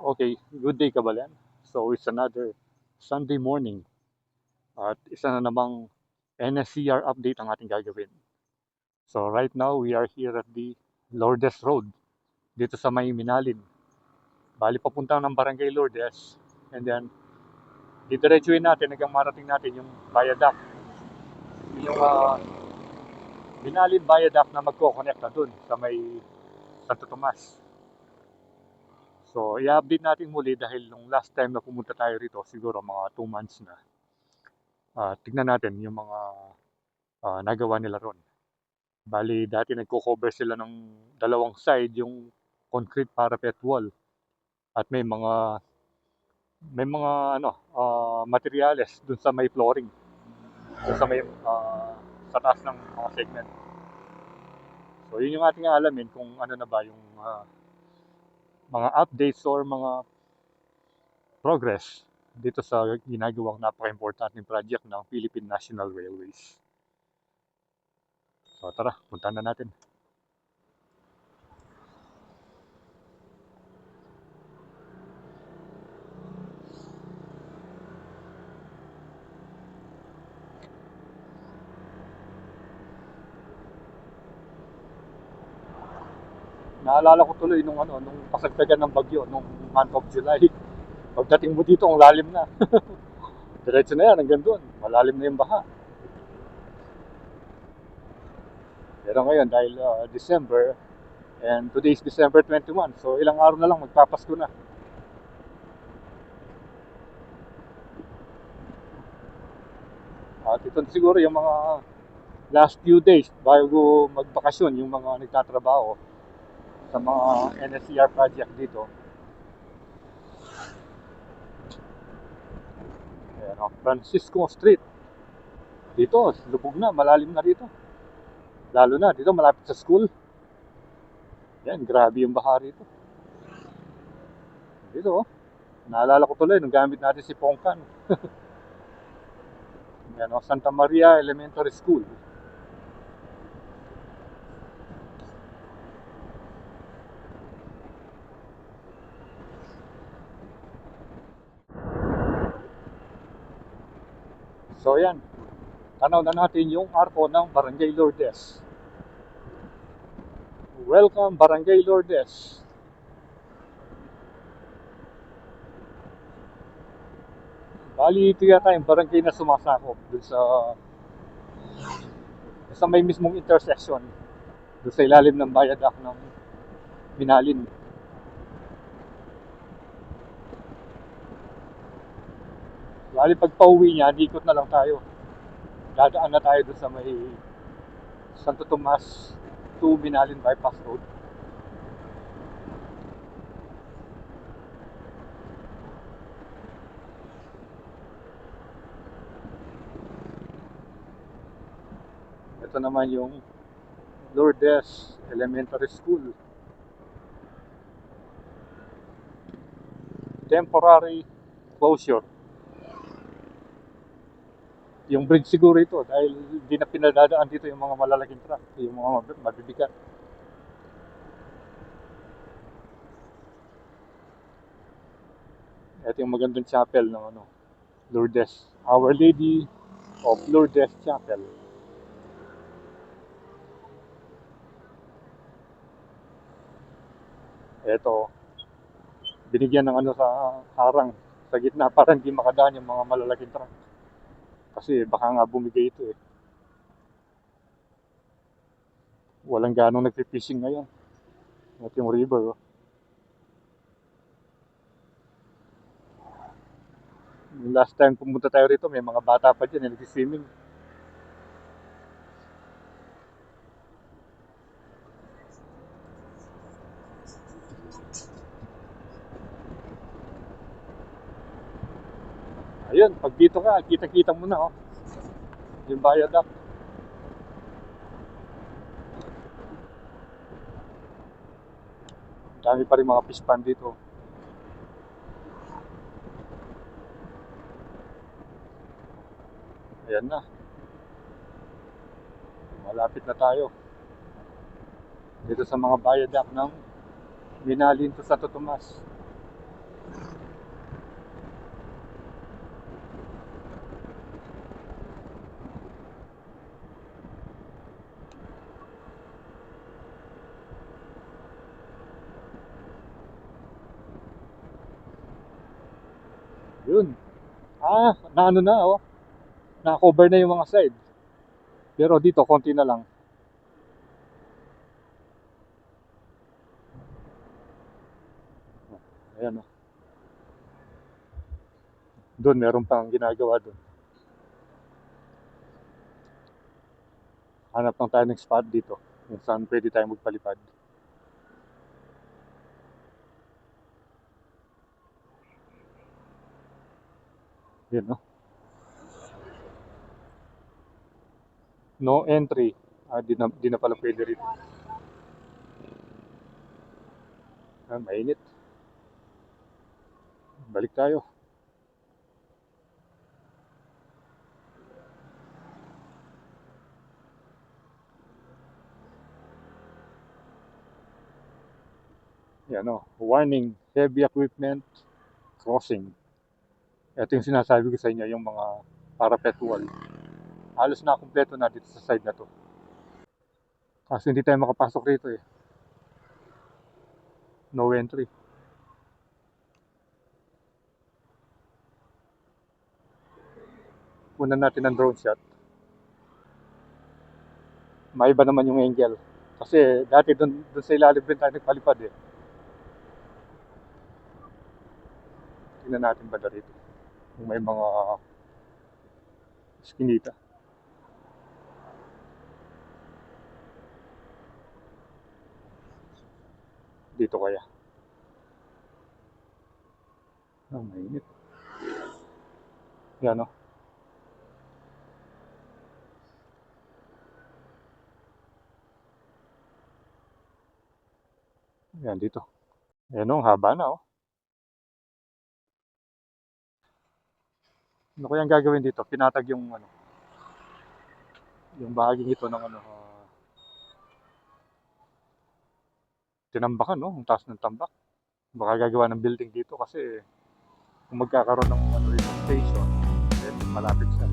Okay, good day Kabalen. So it's another Sunday morning at isa na namang NSCR update ang ating gagawin. So right now we are here at the Lourdes Road dito sa may Minalin. Bali papunta ng Barangay Lourdes and then didiretsuhin natin hanggang marating natin yung viaduct. Yung Minalin viaduct na magko-connect na dun sa may Santo Tomas. So i-update natin muli dahil nung last time na pumunta tayo rito siguro mga 2 months na. Tignan natin yung mga nagawa nila ron. Bali, dati nagko-cover sila ng dalawang side, yung concrete parapet wall. At may mga materyales dun sa may flooring, dun sa may sa taas ng mga segment. So, yun yung ating alamin kung ano na ba yung mga updates or mga progress dito sa ginagawang napaka-importanting project ng Philippine National Railways. So, tara, puntahan na natin. Naalala ko tuloy nung kasagsagan ng bagyo nung month of July. Pagdating mo dito, ang lalim na. Diretso na yan, hanggang doon. Malalim na yung baha. Pero ngayon, dahil December, and today is December 21, so ilang araw na lang magpapasko na. At ito siguro yung mga last few days bago magbakasyon yung mga nagtatrabaho sa mga NSCR project dito. Ayan, Francisco Street. Dito, lubog na, malalim na dito. Lalo na dito, malapit sa school. Yan, grabe yung baha rito. Dito, naalala ko tuloy nung gamit natin si Pongkan. Yan, Santa Maria Elementary School. So yan, tanaw na natin yung arko ng Barangay Lourdes. Welcome Barangay Lourdes. Bali ito yata yung barangay na sumasakop dun sa may mismong intersection dun sa ilalim ng viaduct ng Minalin. Bali pag pauwi niya, ikot na lang tayo. Dadaan na tayo dun sa may Santo Tomas to Minalin Bypass Road. Ito naman yung Lourdes Elementary School. Temporary closure. Yung bridge siguro ito dahil hindi na pinadadaan dito yung mga malalaking truck, yung mga mabibigat. Ito yung magandang chapel ng Lourdes. Our Lady of Lourdes Chapel. Ito, binigyan ng sa harang sa gitna para hindi makadaan yung mga malalaking truck. Kasi baka nga bumigay ito eh. Walang ganong nagpi-fishing ngayon. Ito yung river. Oh. Last time pumunta tayo rito, may mga bata pa dyan, nag-swimming. Ayun, pag dito ka, kita-kita mo na, yung viaduct. Dami pa rin mga fish pond dito. Ayan na. Malapit na tayo. Dito sa mga viaduct ng Minalin to Santo Tomas. Na ano na, oh. Na-cover na yung mga side. Pero dito, konti na lang. Ayan, oh. Doon, meron pang ginagawa doon. Hanap lang tayo ng spot dito. Kung saan pwede tayo magpalipad. Yan, no? No entry. Di na pala pwede rito. Mainit. Balik tayo. Yan, no? Warning, heavy equipment crossing. Ito yung sinasabi ko sa inyo, yung mga parapet wall. Halos na kumpleto na dito sa side na to. Kasi hindi tayo makapasok rito eh. No entry. Kunan natin ng drone shot. Maiba naman yung angle. Kasi dati dun sa ilalim din tayo nagpalipad eh. Tingnan natin banda rito. Kung may mga skinita. Dito kaya. Mainit. Yan, no? Yan, dito. Yan, no? Haba na, oh. Ano kaya ang gagawin dito? Pinatag yung, ano, yung bahaging ito ng, ano, tinambakan, no? Ang taas ng tambak. Baka gagawa ng building dito kasi kung magkakaroon ng, ano, station, then malapit siya.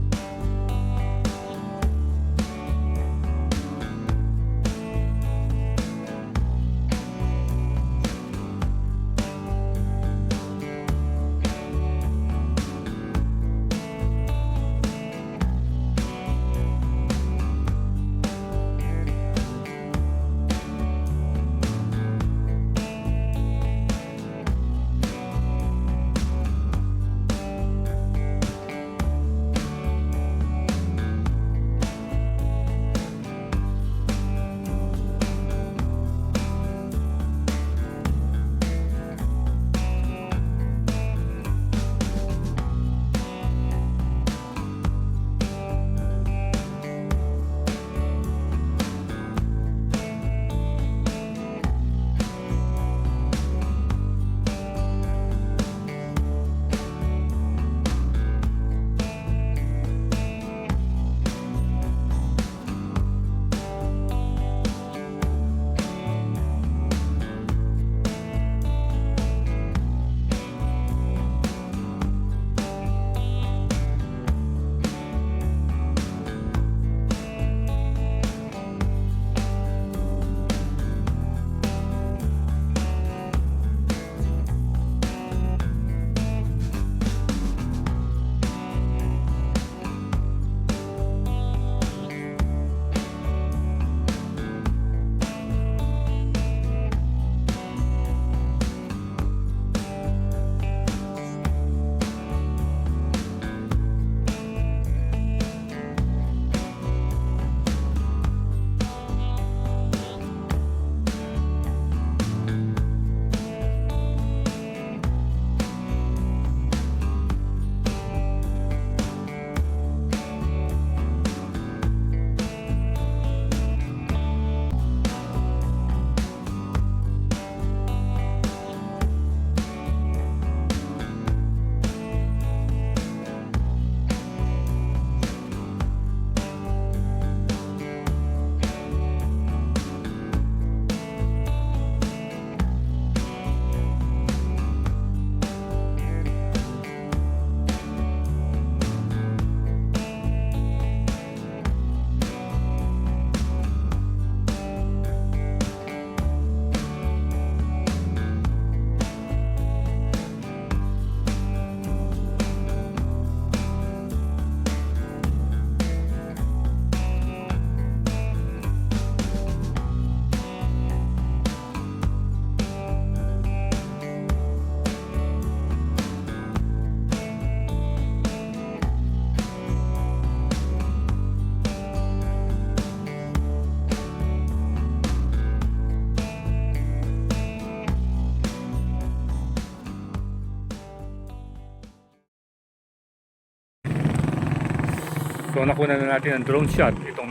So nakuha na natin ang drone shot itong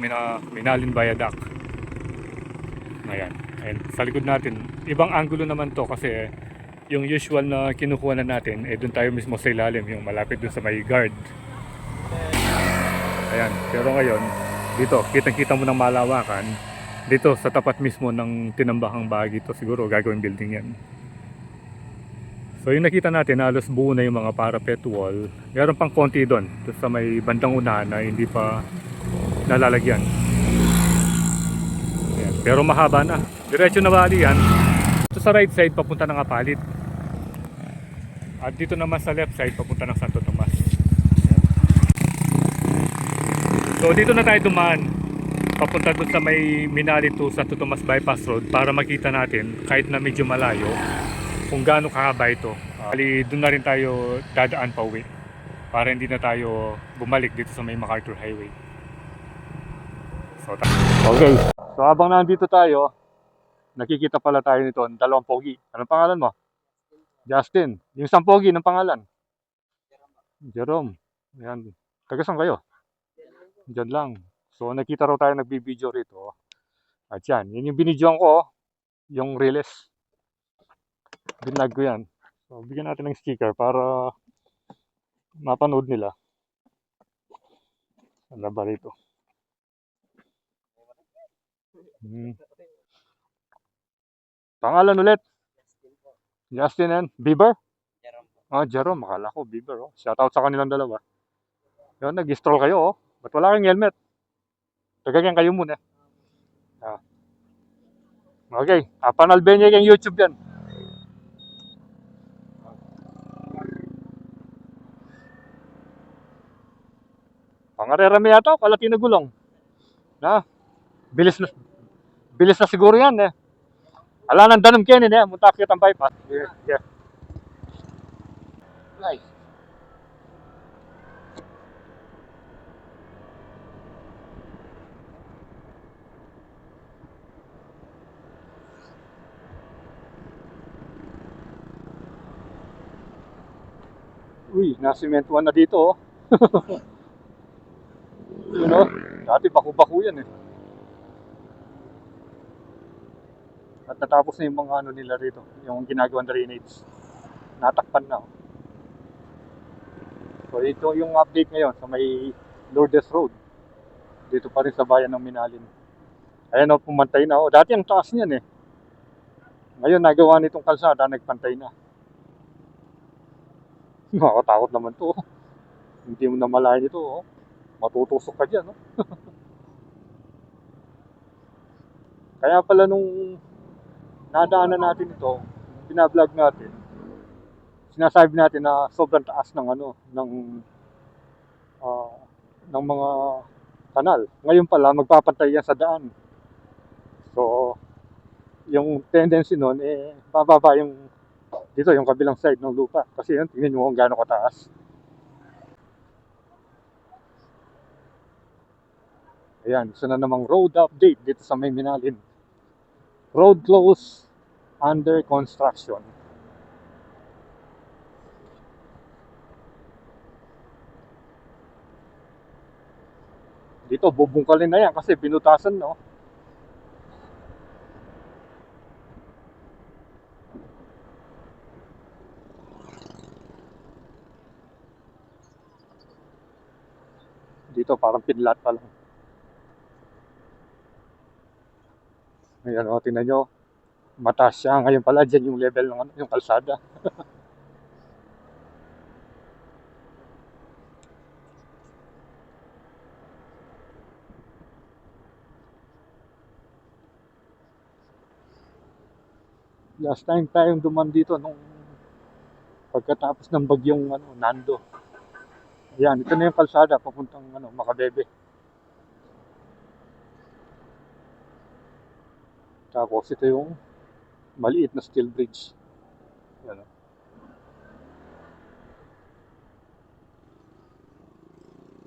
Minalin Viaduct. Ayan. And sa likod natin, ibang angulo naman to kasi yung usual na kinukuha na natin, doon tayo mismo sa ilalim, yung malapit dun sa may guard. Ayan. Pero ngayon, dito, kitang-kita mo ng malawakan. Dito, sa tapat mismo ng tinambakang bahagi ito, siguro gagawing building yan. So yung nakita natin, halos buo na yung mga parapet wall. Meron pang konti doon sa may bandang unahan na hindi pa nalalagyan. Ayan. Pero mahaba na. Diretso na bali yan. Ito sa right side, papunta ng Apalit. At dito naman sa left side, papunta ng Santo Tomas. Ayan. So dito na tayo dumaan. Papunta doon sa may Minalin to Santo Tomas Bypass Road para makita natin, kahit na medyo malayo, kung gaano kahaba ito. Doon na rin tayo dadaan pa uwi para hindi na tayo bumalik dito sa may MacArthur Highway. Okay, so habang nandito tayo, nakikita pala tayo nito, dalawang pogi. Anong pangalan mo? Justin. Yung isang pogi ng pangalan? Jerome. Yan. Taga saan kayo? Diyan lang. So nakita raw tayo nagbibideo rito. At yan, yun yung binidyoan ko, yung Riles. Binag ko yan. So bigyan natin ng sticker para mapanood nila. Ano ba rito? Pangalan ulit? Justin and Bieber? Ah, Jerome. Makala ko Bieber. Oh. Shoutout sa kanilang dalawa. Yun, nag-stroll kayo. Oh. Ba't wala kang helmet? Tagagan kayo muna. Ah. Okay. Panalbenye kang YouTube yan. Pangarerami yata. Kalati na gulong. Na? Bilis na siguro yan eh. Ala nang danom kenin eh. Muntakit ang bypass. Yeah. Nice. Uy, nasimentuhan na dito oh. You know, dati baku-baku yan eh. At natapos na yung mga ano nila rito, yung ginagawang drainage. Natakpan na oh. So ito yung update ngayon sa may Lourdes Road. Dito pa rin sa bayan ng Minalin. Ayan o, pumantay na o. Dati ang taas niyan eh. Ngayon nagawa nitong kalsada, nagpantay na. Nakakatakot naman to. Hindi mo na malayan ito. Oh. Matutusok ka dyan. Oh. Kaya pala nung nadaanan natin ito, binablog natin, sinasabi natin na sobrang taas ng ano, ng mga kanal. Ngayon pala, magpapantay yan sa daan. So, yung tendency nun, bababa yung dito, yung kabilang side ng lupa. Kasi yun, tingnan nyo kung gaano kataas. Ayan, isa na namang road update dito sa may Minalin. Road closed under construction. Dito, bubungkalin na yan kasi binutasan, no? Dito, parang pinlat pa lang. Ayan, o, tingnan nyo. Mataas siya. Ngayon pala, dyan yung level ng ano, yung kalsada. Last time tayong duman dito nung pagkatapos ng bagyong ano, Nando. Ayan, ito na yung kalsada papuntang ano, Makabebe. Tapos ito yung maliit na steel bridge. Ayan.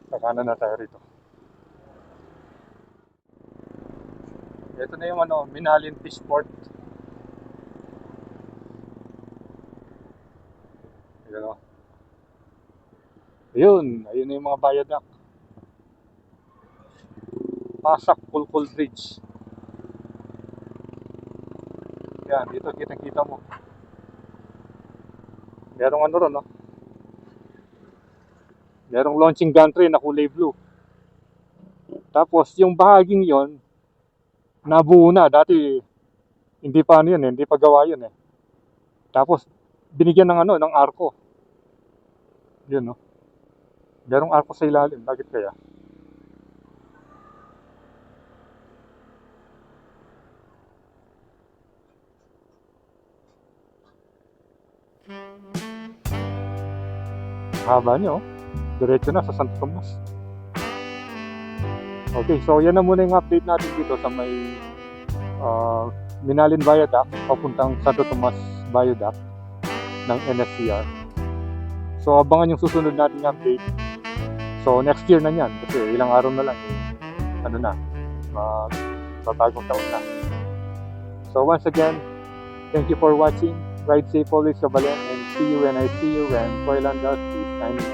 Kakanan na tayo rito. Ito na yung ano, Minalin Fishport. Ayan o. Ayun na yung mga viaduct. Pasak Kulkul Bridge. Yan, dito kita mo. Merong ano ron, no? Merong launching gantry na kulay blue. Tapos yung bahaging yon nabuo na. Dati hindi pa ano yun eh, hindi pa gawa yun eh. Tapos binigyan ng ano, ng arko. Yun no. Merong arko sa ilalim. Bakit kaya? Haba niyo. Diretso na sa Santo Tomas. Okay, so yan na muna yung update natin dito sa may Minalin Viaduct papuntang Santo Tomas Viaduct ng NSCR. So abangan yung susunod nating update. So next year na yan kasi ilang araw na lang ano na, tatagong taon na. So once again, thank you for watching. Ride safe always, Kabalen, and see you when I see you, and Koy Landas is signing